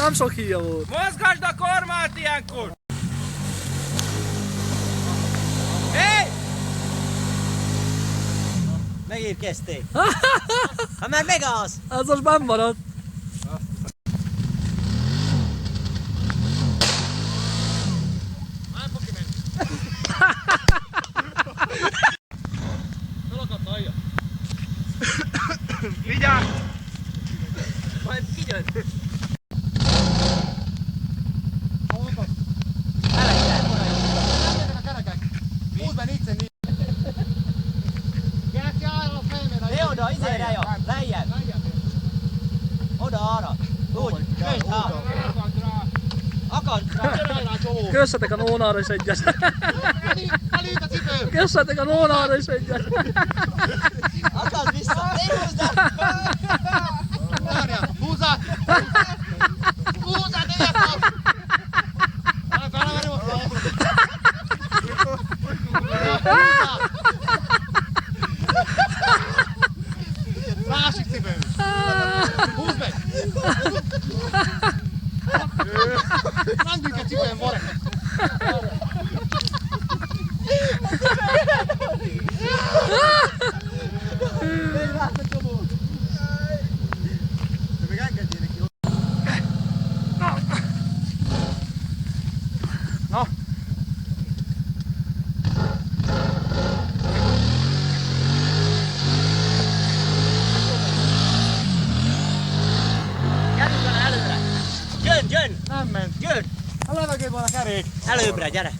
Nem sok híja volt. Mozgasd a kormányt ilyenkor! Hé! Megérkezték. Ha már meg az! Ez most benn maradt. Már fog kimenni. Felakadt alja. Vigyázz! Majd kigyön. Menjenek a kerekek! Húzd be 4x4! Gyerek, állj a fejemére! Ne oda, izére jó! Lejjebb! Oda, arra! Úgy, kösd, ha! Akad rá! Kössetek a nónára is egyet. Elít a cipőm! Kössetek a nónára is egyet. Akad vissza! Ne húzd el! Várjál! Húzzát! Húzzát, egyet fog! Felveri most a... Húzzát! Másik cipőm! Húzd meg! Menjünk egy cipőm, van! Még engedjének ki. Na! Gyerünk előre! Jön, jön! Nem ment. Jön! A levegőben van a kerék. Előbbre, gyere!